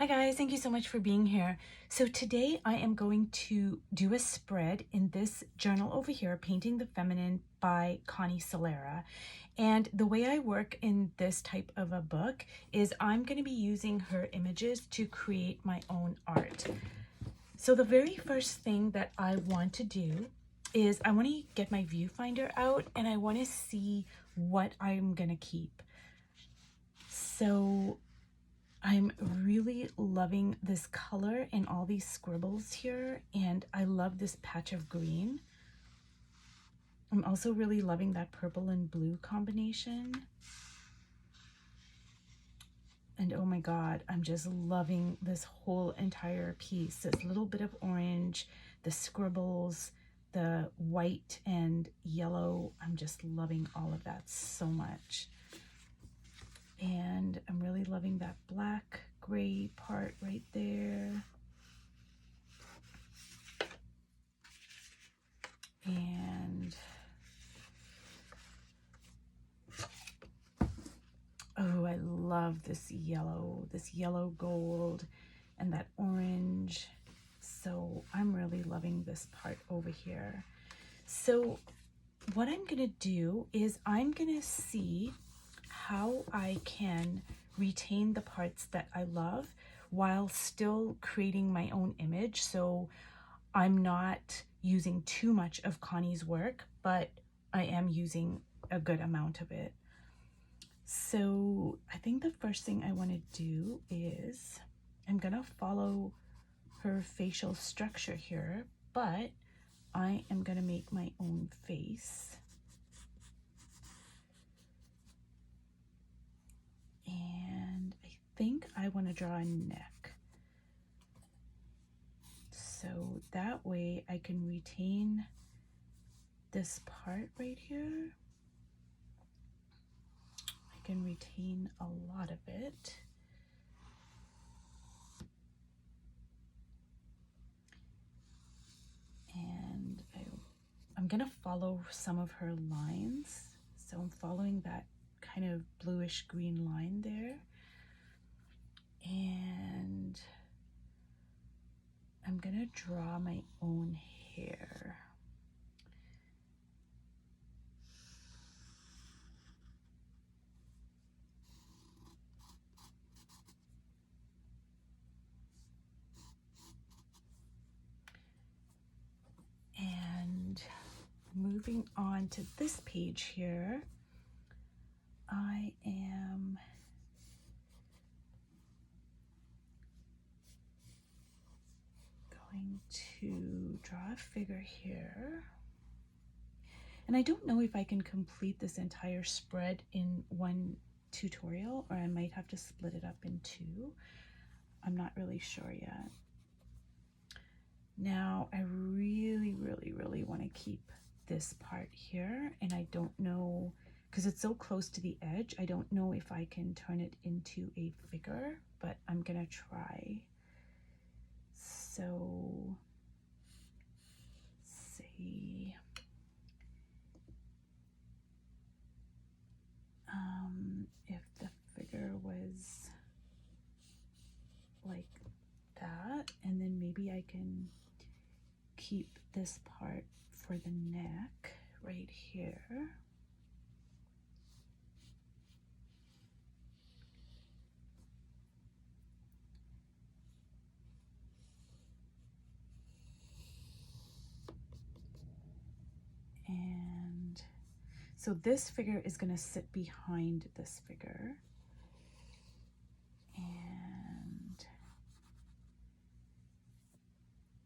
Hi guys, thank you so much for being here. So today I am going to do a spread in this journal over here, Painting the Feminine by Connie Solera. And the way I work in this type of a book is I'm going to be using her images to create my own art. So the very first thing that I want to do is I want to get my viewfinder out and I want to see what I'm going to keep. So I'm really loving this color and all these scribbles here, and I love this patch of green. I'm also really loving that purple and blue combination. And oh my God, I'm just loving this whole entire piece. This little bit of orange, the scribbles, the white and yellow. I'm just loving all of that so much. And I'm really loving that black gray part right there. And oh, I love this yellow gold and that orange. So I'm really loving this part over here. So what I'm gonna do is I'm gonna see how I can retain the parts that I love while still creating my own image. So I'm not using too much of Connie's work, but I am using a good amount of it. So I think the first thing I want to do is I'm gonna follow her facial structure here, but I am gonna make my own face. And I think I want to draw a neck. So that way I can retain this part right here. I can retain a lot of it. And I'm gonna follow some of her lines. So I'm following that kind of bluish green line there. And I'm gonna draw my own hair. And moving on to this page here, I am going to draw a figure here. And I don't know if I can complete this entire spread in one tutorial, or I might have to split it up in two. I'm not really sure yet. Now, I really want to keep this part here, and I don't know, because it's so close to the edge, I don't know if I can turn it into a figure, but I'm gonna try. So, say, if the figure was like that, and then maybe I can keep this part for the neck right here. And so this figure is going to sit behind this figure. And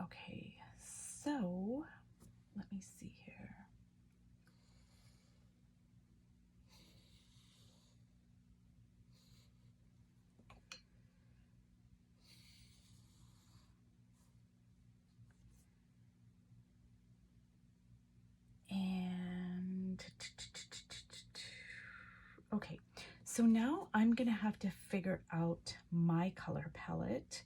okay, so let me see here. And okay, so now I'm gonna have to figure out my color palette,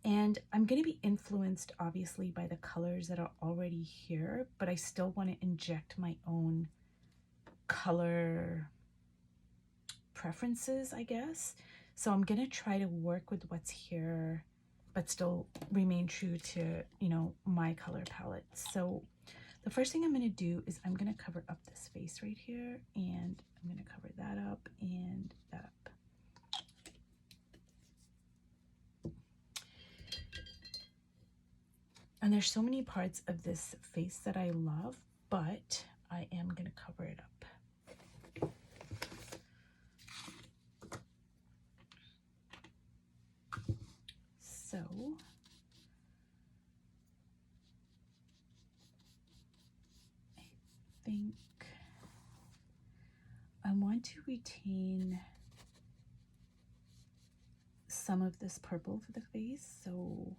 and I'm gonna be influenced obviously by the colors that are already here, but I still want to inject my own color preferences, I guess. So I'm going to try to work with what's here, but still remain true to, you know, my color palette. So the first thing I'm going to do is I'm going to cover up this face right here, and I'm going to cover that up and that up. And there's so many parts of this face that I love, but I am going to cover it up. So I think I want to retain some of this purple for the face, so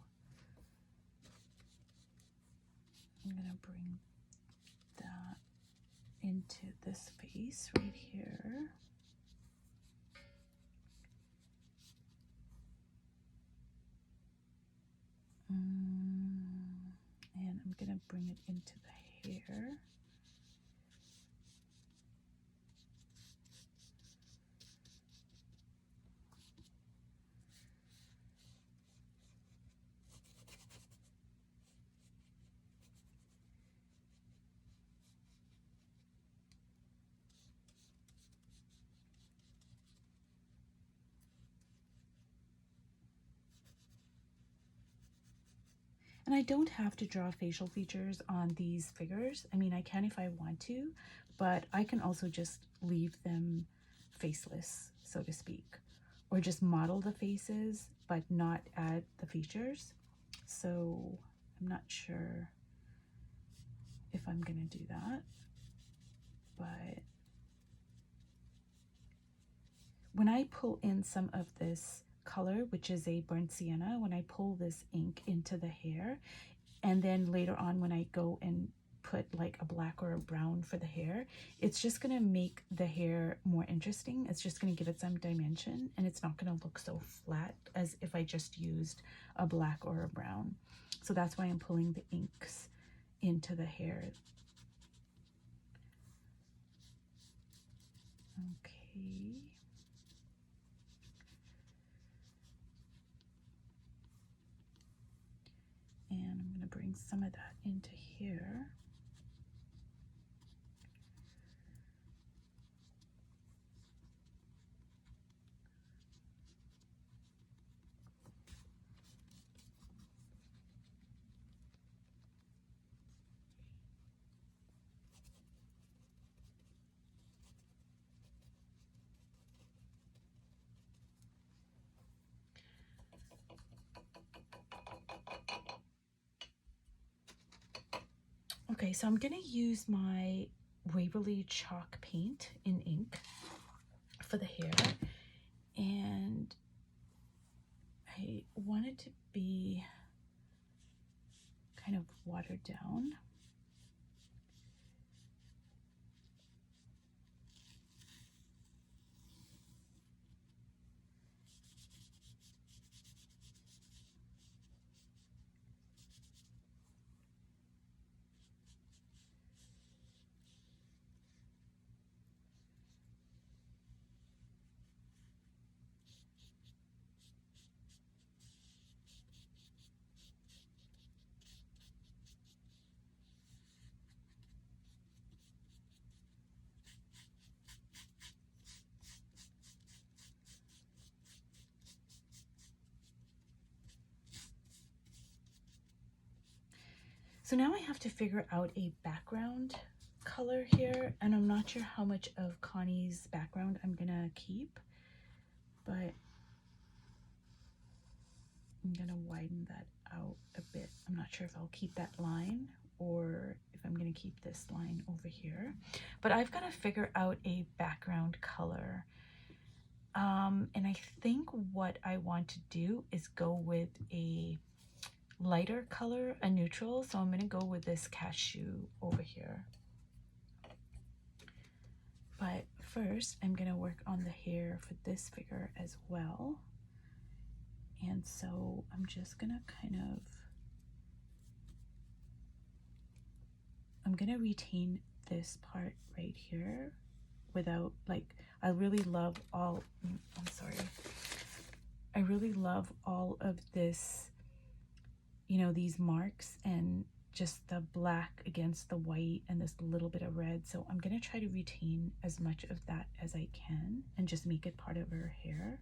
I'm going to bring that into this face right here. And I'm going to bring it into the hair. And I don't have to draw facial features on these figures. I mean, I can if I want to, but I can also just leave them faceless, so to speak, or just model the faces, but not add the features. So I'm not sure if I'm gonna do that, but when I pull in some of this color, which is a burnt sienna, when I pull this ink into the hair, and then later on when I go and put like a black or a brown for the hair, it's just gonna make the hair more interesting. It's just gonna give it some dimension, and it's not gonna look so flat as if I just used a black or a brown. So that's why I'm pulling the inks into the hair. Okay. And I'm going to bring some of that into here. Okay, so I'm going to use my Waverly chalk paint in ink for the hair, and I want it to be kind of watered down. So now I have to figure out a background color here, and I'm not sure how much of Connie's background I'm gonna keep, but I'm gonna widen that out a bit. I'm not sure if I'll keep that line or if I'm gonna keep this line over here, but I've got to figure out a background color. And I think what I want to do is go with a lighter color, a neutral. So I'm going to go with this cashew over here. But first, I'm going to work on the hair for this figure as well. And so I'm just going to I'm going to retain this part right here without, like, I really love all, I'm sorry. I really love all of this, these marks and just the black against the white and this little bit of red. So I'm going to try to retain as much of that as I can and just make it part of her hair.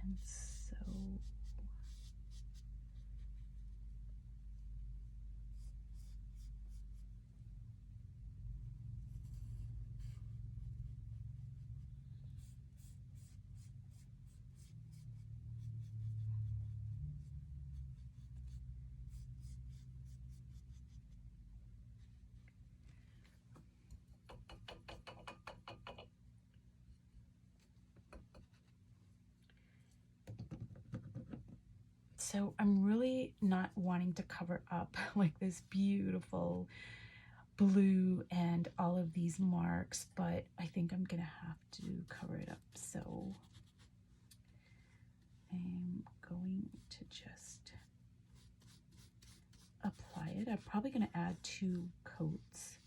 And so I'm really not wanting to cover up like this beautiful blue and all of these marks, but I think I'm gonna have to cover it up. So I'm going to just apply it. I'm probably gonna add 2 coats.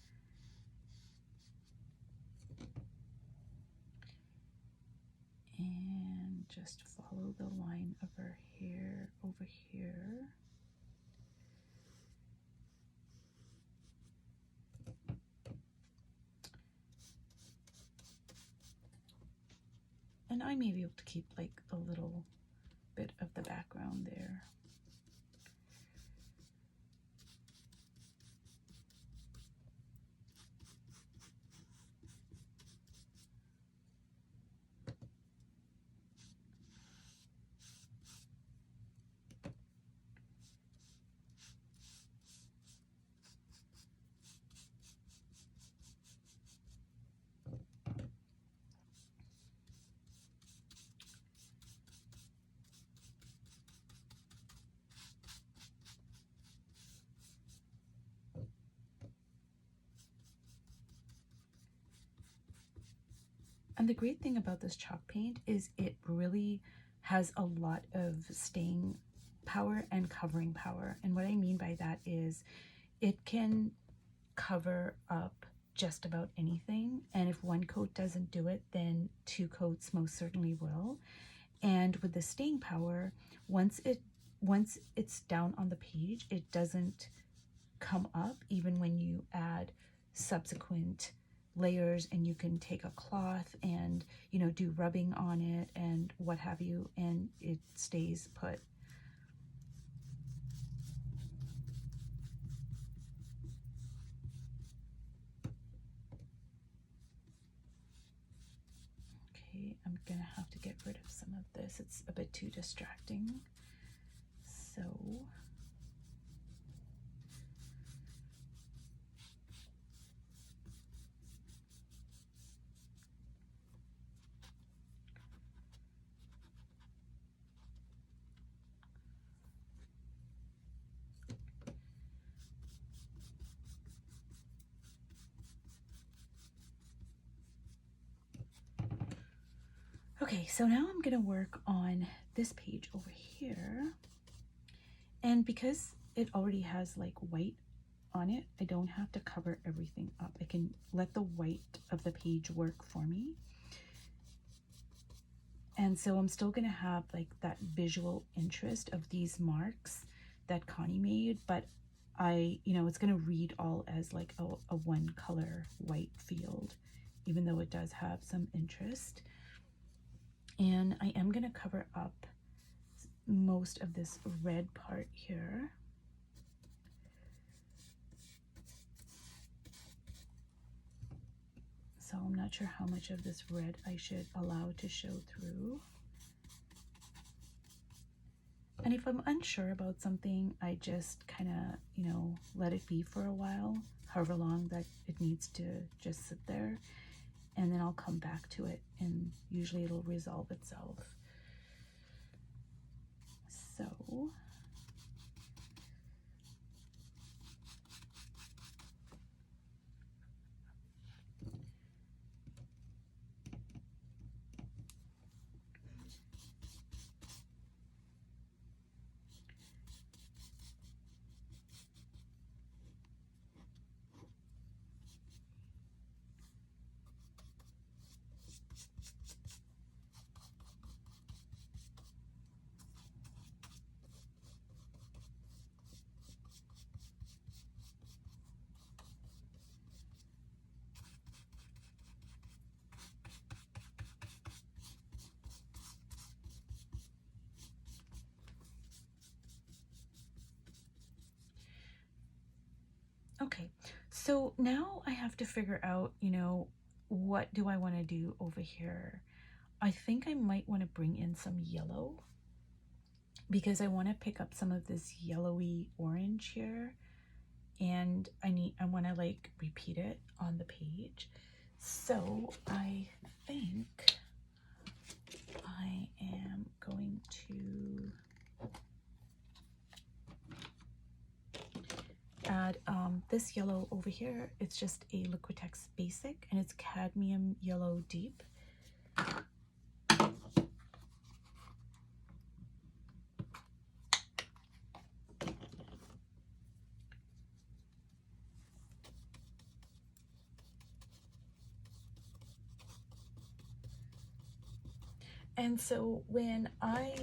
And just follow the line of her hair over here. And I may be able to keep like a little bit of the background there. And the great thing about this chalk paint is it really has a lot of staying power and covering power. And what I mean by that is it can cover up just about anything. And if 1 coat doesn't do it, then 2 coats most certainly will. And with the staying power, once it's down on the page, it doesn't come up even when you add subsequent layers, and you can take a cloth and do rubbing on it and what have you, and it stays put. Okay, I'm gonna have to get rid of some of this. It's a bit too distracting. So okay, so now I'm gonna work on this page over here. And because it already has like white on it, I don't have to cover everything up. I can let the white of the page work for me. And so I'm still gonna have like that visual interest of these marks that Connie made, but it's gonna read all as like a 1 color white field, even though it does have some interest. And I am gonna cover up most of this red part here. So I'm not sure how much of this red I should allow to show through. And if I'm unsure about something, I just kind of, let it be for a while, however long that it needs to just sit there. And then I'll come back to it, and usually it'll resolve itself. So Okay, so now I have to figure out, you know, what do I want to do over here? I think I might want to bring in some yellow because I want to pick up some of this yellowy orange here, and I want to like repeat it on the page. So I think I am going to add this yellow over here. It's just a Liquitex Basic, and it's cadmium yellow deep. And so when I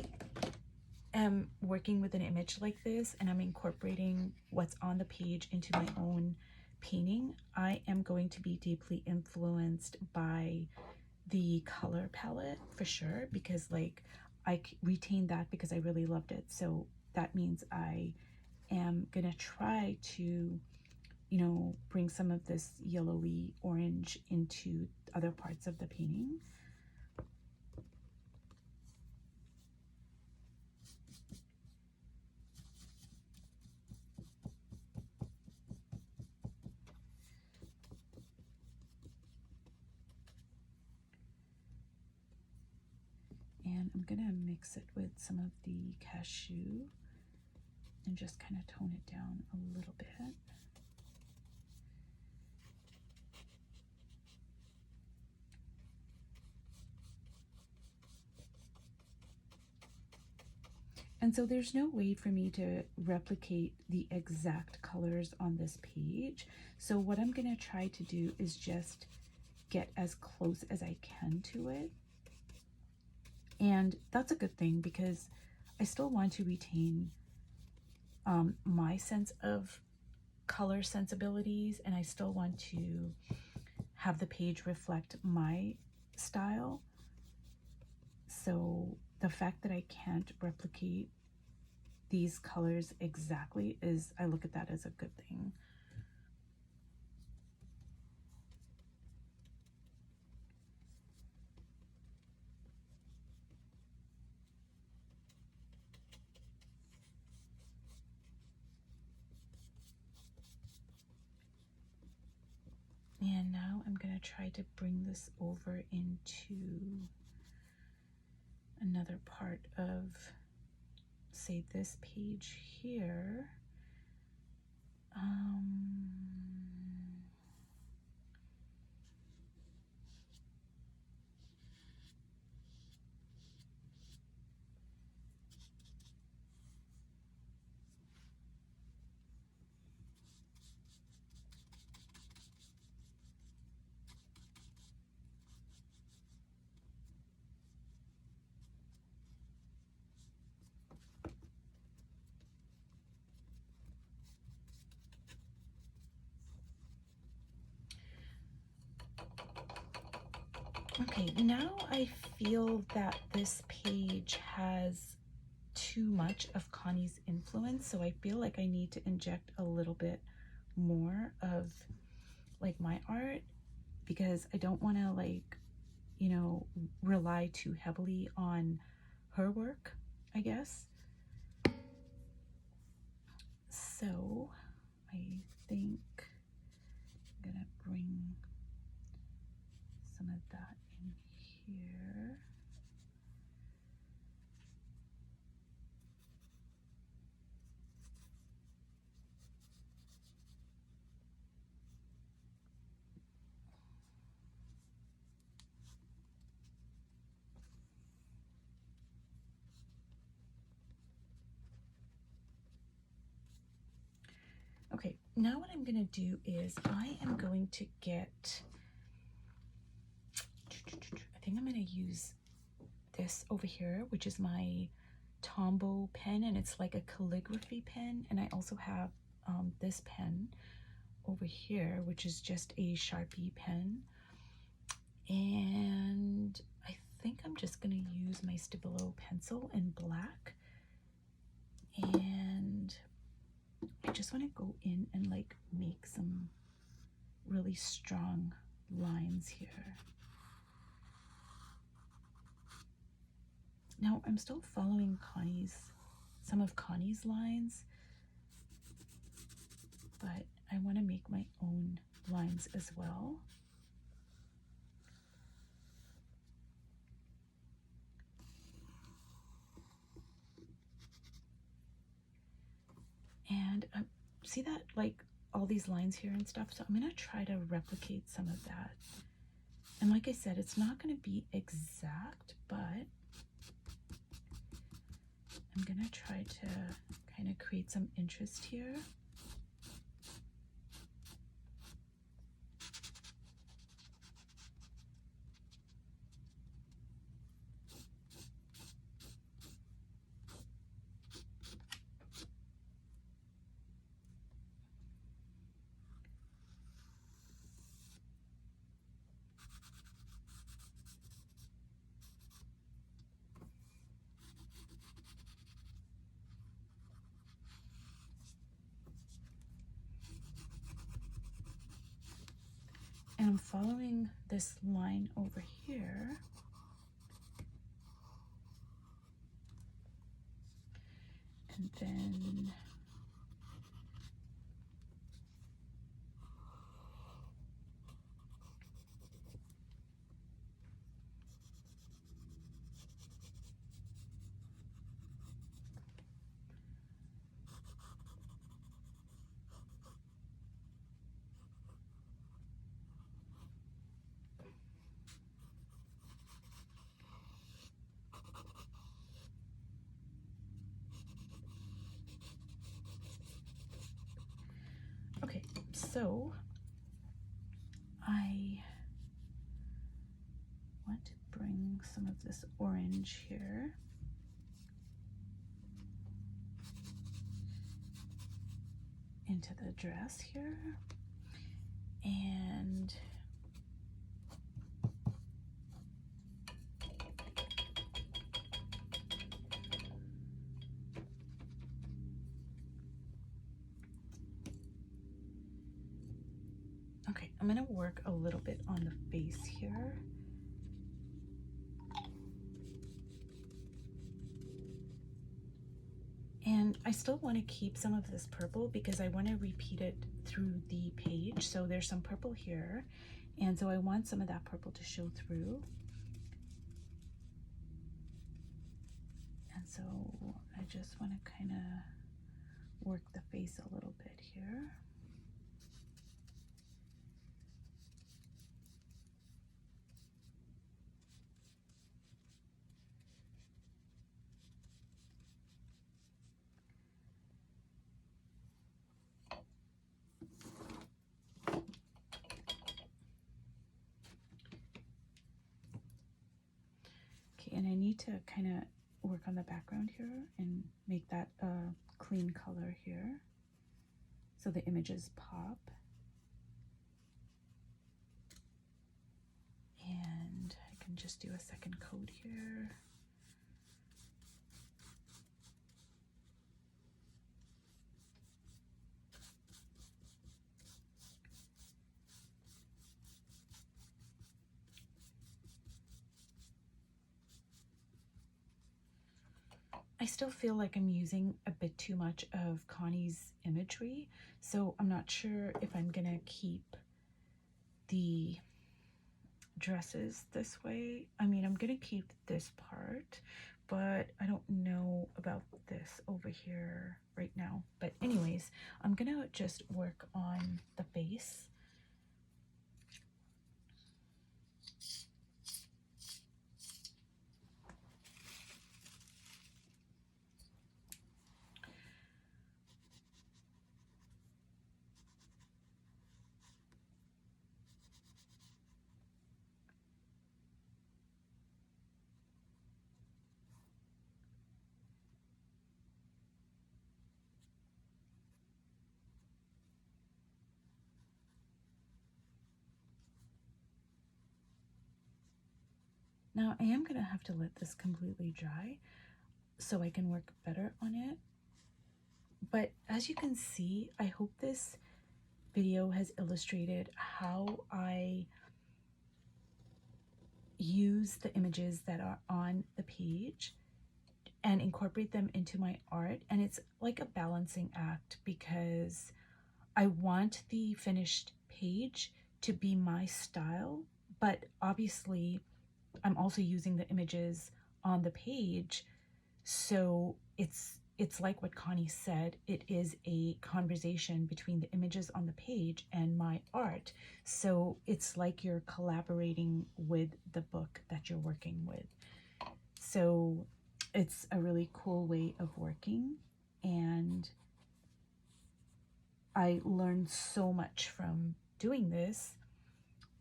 am working with an image like this and I'm incorporating what's on the page into my own painting, I am going to be deeply influenced by the color palette for sure, because like I retained that because I really loved it. So that means I am gonna try to, you know, bring some of this yellowy orange into other parts of the painting. And I'm gonna mix it with some of the cashew and just kind of tone it down a little bit. And so there's no way for me to replicate the exact colors on this page. So what I'm gonna try to do is just get as close as I can to it. And that's a good thing because I still want to retain my sense of color sensibilities, and I still want to have the page reflect my style. So the fact that I can't replicate these colors exactly is, I look at that as a good thing. And now I'm going to try to bring this over into another part of, say, this page here. Okay, now I feel that this page has too much of Connie's influence, so I feel like I need to inject a little bit more of like my art, because I don't want to, like, you know, rely too heavily on her work, I guess. So I think I'm gonna bring some of that in here. Okay, now what I'm gonna do is I am going to get, I think I'm gonna use this over here, which is my Tombow pen, and it's like a calligraphy pen. And I also have this pen over here, which is just a Sharpie pen. And I think I'm just gonna use my Stabilo pencil in black, and I just want to go in and like make some really strong lines here. Now I'm still following some of Connie's lines, but I want to make my own lines as well. And see that, like all these lines here and stuff, so I'm going to try to replicate some of that. And like I said, it's not going to be exact, but I'm going to try to kind of create some interest here. And I'm following this line over here. And then okay, so I want to bring some of this orange here. Into the dress here. And okay, I'm going to work a little bit on the face here. And I still want to keep some of this purple because I want to repeat it through the page. So there's some purple here. And so I want some of that purple to show through. And so I just want to kind of work the face a little bit here. And I need to kind of work on the background here and make that a clean color here so the images pop. And I can just do a second coat here. I still feel like I'm using a bit too much of Connie's imagery, so I'm not sure if I'm gonna keep the dresses this way. I mean, I'm gonna keep this part, but I don't know about this over here right now. But anyways, I'm gonna just work on the face. Now I am gonna have to let this completely dry so I can work better on it. But as you can see, I hope this video has illustrated how I use the images that are on the page and incorporate them into my art. And it's like a balancing act because I want the finished page to be my style, but obviously I'm also using the images on the page. So it's like what Connie said, it is a conversation between the images on the page and my art. So it's like you're collaborating with the book that you're working with. So it's a really cool way of working, and I learned so much from doing this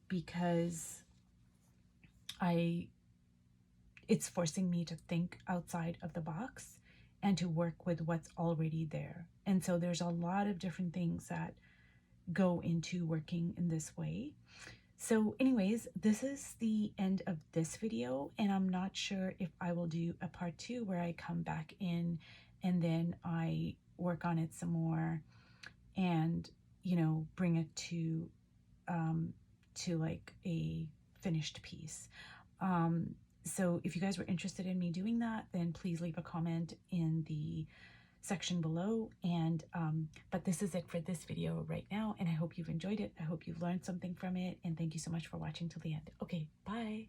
because it's forcing me to think outside of the box and to work with what's already there. And so there's a lot of different things that go into working in this way. So anyways, this is the end of this video, and I'm not sure if I will do a part 2 where I come back in and then I work on it some more and, you know, bring it to like a finished piece. So if you guys were interested in me doing that, then please leave a comment in the section below. And but this is it for this video right now, and I hope you've enjoyed it. I hope you've learned something from it, and thank you so much for watching till the end. Okay, bye.